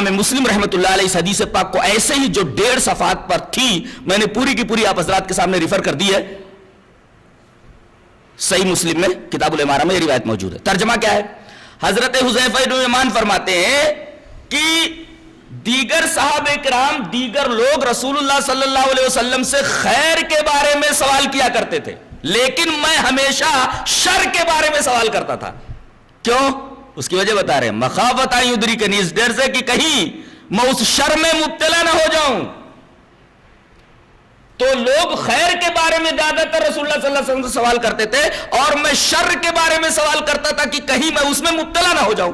امام مسلم رحمۃ اللہ علیہ اس حدیث پاک کو ایسے ہی جو 1.5 صفحات پر تھی میں نے پوری کی پوری آپ حضرات کے سامنے ریفر کر دی ہے. صحیح مسلم میں کتاب الامارہ میں یہ روایت موجود ہے. ترجمہ کیا ہے؟ حضرت حذیفہ بن یمان فرماتے ہیں کہ دیگر صحابہ کرام دیگر لوگ رسول اللہ صلی اللہ علیہ وسلم سے خیر کے بارے میں سوال کیا کرتے تھے، لیکن میں ہمیشہ شر کے بارے میں سوال کرتا تھا. کیوں؟ اس کی وجہ بتا رہے ہیں. مخافت ان یدرکنی، اس ڈر سے کہ کہیں میں اس شر میں مبتلا نہ ہو جاؤں. تو لوگ خیر کے بارے میں زیادہ تر رسول اللہ صلی اللہ علیہ وسلم سے سوال کرتے تھے اور میں شر کے بارے میں سوال کرتا تھا کہ کہیں میں اس میں مبتلا نہ ہو جاؤں.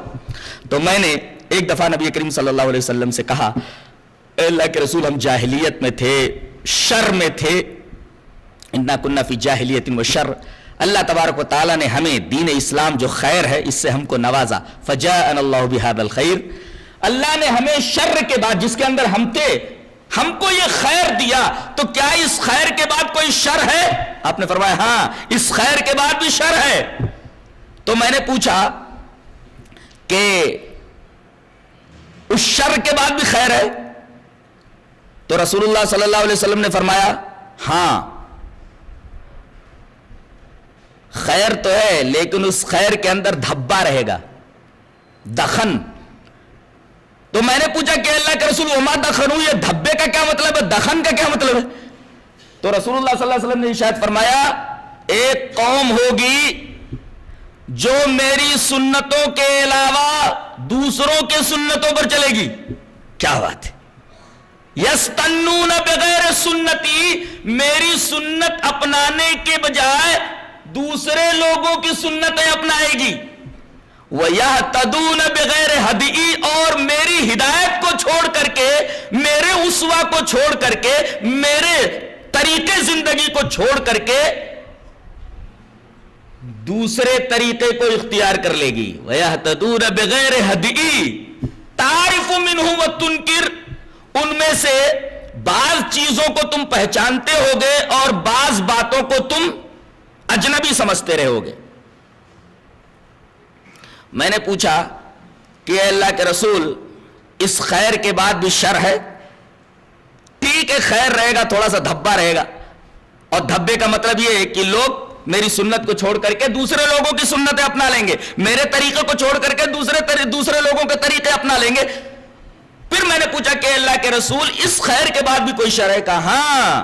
تو میں نے ایک دفعہ نبی کریم صلی اللہ علیہ وسلم سے کہا اے اللہ کے رسول ہم جاہلیت میں تھے، شر میں تھے. انا کنا فی جاہلیت و شر. اللہ تبارک و تعالیٰ نے ہمیں دین اسلام جو خیر ہے اس سے ہم کو نوازا. فجاءنا اللہ بہذا الخیر. اللہ نے ہمیں شر کے بعد جس کے اندر ہم تھے ہم کو یہ خیر دیا، تو کیا اس خیر کے بعد کوئی شر ہے؟ آپ نے فرمایا ہاں اس خیر کے بعد بھی شر ہے. تو میں نے پوچھا کہ اس شر کے بعد بھی خیر ہے؟ تو رسول اللہ صلی اللہ علیہ وسلم نے فرمایا ہاں خیر تو ہے، لیکن اس خیر کے اندر دھبا رہے گا، دخن. تو میں نے پوچھا کہ اللہ کے رسول وما دخنو، یہ دھبے کا کیا مطلب ہے، دخن کا کیا مطلب ہے؟ تو رسول اللہ صلی اللہ علیہ وسلم نے ارشاد فرمایا ایک قوم ہوگی جو میری سنتوں کے علاوہ دوسروں کے سنتوں پر چلے گی. کیا بات ہے؟ یستنون بغیر سنتی، میری سنت اپنانے کے بجائے دوسرے لوگوں کی سنتیں اپنائے گی. وَيَهْتَدُونَ بِغَيْرِ هَدِئِ، اور میری ہدایت کو چھوڑ کر کے، میرے اسوہ کو چھوڑ کر کے، میرے طریقے زندگی کو چھوڑ کر کے دوسرے طریقے کو اختیار کر لے گی. وَيَهْتَدُونَ بِغَيْرِ هَدِئِ تَعْرِفُ مِنْهُ وَتُنْكِرُ، ان میں سے بعض چیزوں کو تم پہچانتے ہوگے اور بعض باتوں کو تم اجنبی سمجھتے رہو گے. میں نے پوچھا کہ اے اللہ کے رسول اس خیر کے بعد بھی شر ہے؟ ٹھیک ہے خیر رہے گا، تھوڑا سا دھبا رہے گا، اور دھبے کا مطلب یہ ہے کہ لوگ میری سنت کو چھوڑ کر کے دوسرے لوگوں کی سنتیں اپنا لیں گے، میرے طریقے کو چھوڑ کر کے دوسرے لوگوں کے طریقے اپنا لیں گے. پھر میں نے پوچھا کہ اللہ کے رسول اس خیر کے بعد بھی کوئی شر ہے؟ کہا ہاں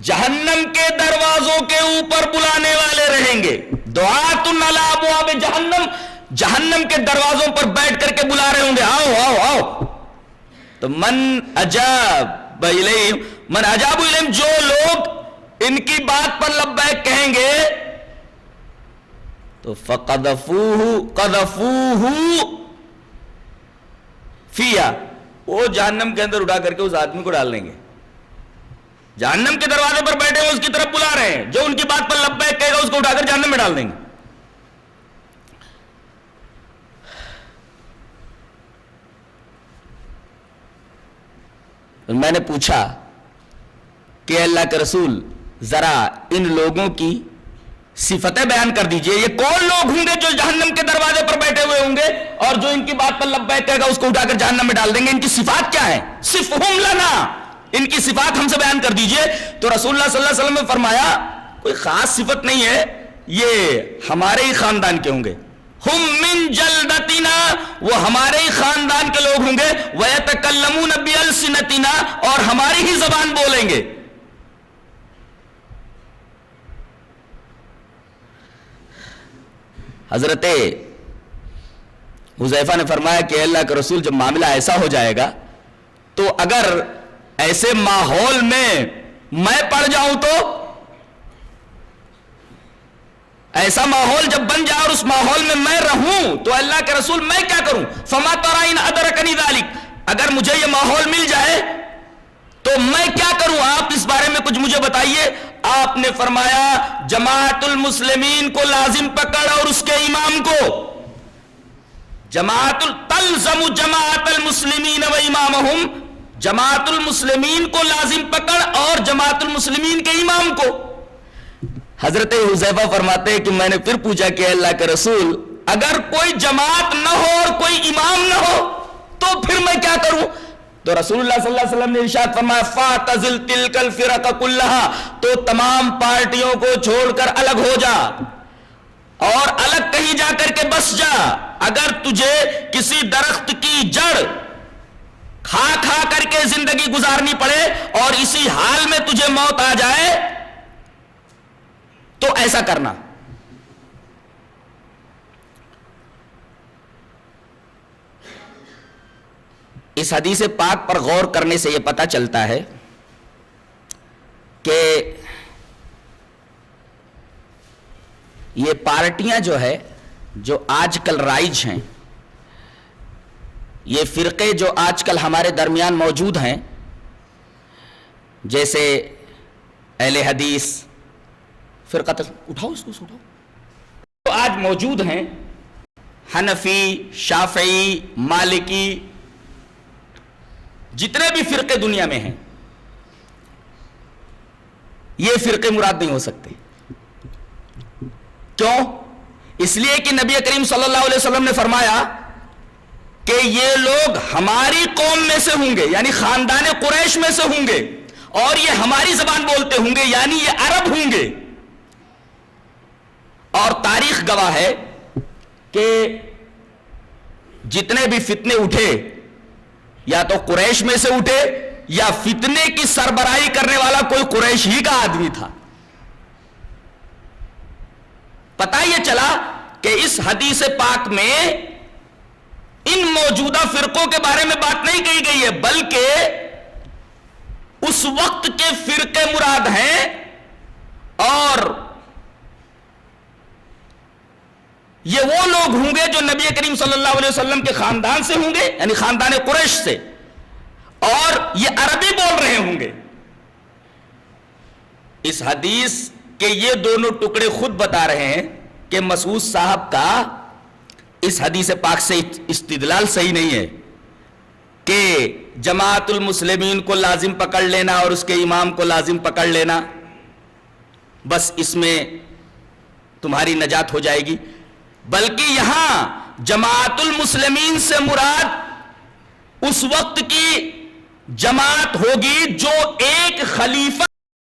جہنم کے دروازوں کے اوپر بلانے والے رہیں گے. دعات علی ابواب جہنم، جہنم کے دروازوں پر بیٹھ کر کے بلا رہے ہوں گے آؤ آؤ آؤ. تو من اجاب الیہم، جو لوگ ان کی بات پر لبیک کہیں گے تو قذفوہ فیہا، وہ جہنم کے اندر اٹھا کر کے اس آدمی کو ڈال دیں گے. جہنم کے دروازے پر بیٹھے ہوئے اس کی طرف بلا رہے ہیں، جو ان کی بات پر لبیک کہے گا اس کو اٹھا کر جہنم میں ڈال دیں گے. میں نے پوچھا کہ اللہ کے رسول ذرا ان لوگوں کی صفتیں بیان کر دیجئے، یہ کون لوگ ہوں گے جو جہنم کے دروازے پر بیٹھے ہوئے ہوں گے اور جو ان کی بات پر لبیک کہے گا اس کو اٹھا کر جہنم میں ڈال دیں گے؟ ان کی صفات کیا ہے؟ صفہم لنا، ان کی صفات ہم سے بیان کر دیجئے. تو رسول اللہ صلی اللہ علیہ وسلم نے فرمایا کوئی خاص صفت نہیں ہے، یہ ہمارے ہی خاندان کے ہوں گے. ہم من جلدتنا، وہ ہمارے ہی خاندان کے لوگ ہوں گے. وَيَتَكَلَّمُونَ بِأَلْسِنَتِنَا، اور ہماری ہی زبان بولیں گے. حضرت حذیفہ نے فرمایا کہ اللہ کے رسول جب معاملہ ایسا ہو جائے گا تو اگر ایسے ماحول میں پڑ جاؤں تو، ایسا ماحول جب بن جائے اور اس ماحول میں میں رہوں تو اللہ کے رسول میں کیا کروں؟ فما ترى ان ادرکنی ذلک، اگر مجھے یہ ماحول مل جائے تو میں کیا کروں؟ آپ اس بارے میں کچھ مجھے بتائیے. آپ نے فرمایا جماعت المسلمین کو لازم پکڑ اور اس کے امام کو، تلزم جماعت المسلمین و امامہم، جماعت المسلمین کو لازم پکڑ اور جماعت المسلمین کے امام کو. حضرت حذیفہ فرماتے ہیں کہ میں نے پھر پوچھا کہ اللہ کے رسول اگر کوئی جماعت نہ ہو اور کوئی امام نہ ہو تو کروں؟ تو رسول اللہ صلی اللہ علیہ وسلم نے ارشاد فرمایا فَاعْتَزِلْ تِلْكَ الْفِرَقَ كُلَّهَا، تو تمام پارٹیوں کو چھوڑ کر الگ ہو جا اور الگ کہیں جا کر کے بس جا۔ اگر تجھے کسی درخت کی جڑ کھا کھا کر کے زندگی گزارنی پڑے اور اسی حال میں تجھے موت آ جائے تو ایسا کرنا۔ اس حدیث پاک پر غور کرنے سے یہ پتہ چلتا ہے کہ یہ پارٹیاں جو ہے جو آج کل رائج ہیں، یہ فرقے جو آج کل ہمارے درمیان موجود ہیں، جیسے اہل حدیث فرقہ اٹھاؤ اس کو اٹھاؤ، جو آج موجود ہیں، حنفی، شافعی، مالکی، جتنے بھی فرقے دنیا میں ہیں، یہ فرقے مراد نہیں ہو سکتے۔ کیوں؟ اس لیے کہ نبی کریم صلی اللہ علیہ وسلم نے فرمایا کہ یہ لوگ ہماری قوم میں سے ہوں گے، یعنی خاندان قریش میں سے ہوں گے، اور یہ ہماری زبان بولتے ہوں گے، یعنی یہ عرب ہوں گے۔ اور تاریخ گواہ ہے کہ جتنے بھی فتنے اٹھے یا تو قریش میں سے اٹھے یا فتنے کی سربراہی کرنے والا کوئی قریش ہی کا آدمی تھا۔ پتہ یہ چلا کہ اس حدیث پاک میں ان موجودہ فرقوں کے بارے میں بات نہیں کہی گئی ہے، بلکہ اس وقت کے فرقے مراد ہیں، اور یہ وہ لوگ ہوں گے جو نبی کریم صلی اللہ علیہ وسلم کے خاندان سے ہوں گے، یعنی خاندان قریش سے، اور یہ عربی بول رہے ہوں گے۔ اس حدیث کے یہ دونوں ٹکڑے خود بتا رہے ہیں کہ مسعود صاحب کا اس حدیث پاک سے استدلال صحیح نہیں ہے کہ جماعت المسلمین کو لازم پکڑ لینا اور اس کے امام کو لازم پکڑ لینا، بس اس میں تمہاری نجات ہو جائے گی، بلکہ یہاں جماعت المسلمین سے مراد اس وقت کی جماعت ہوگی جو ایک خلیفہ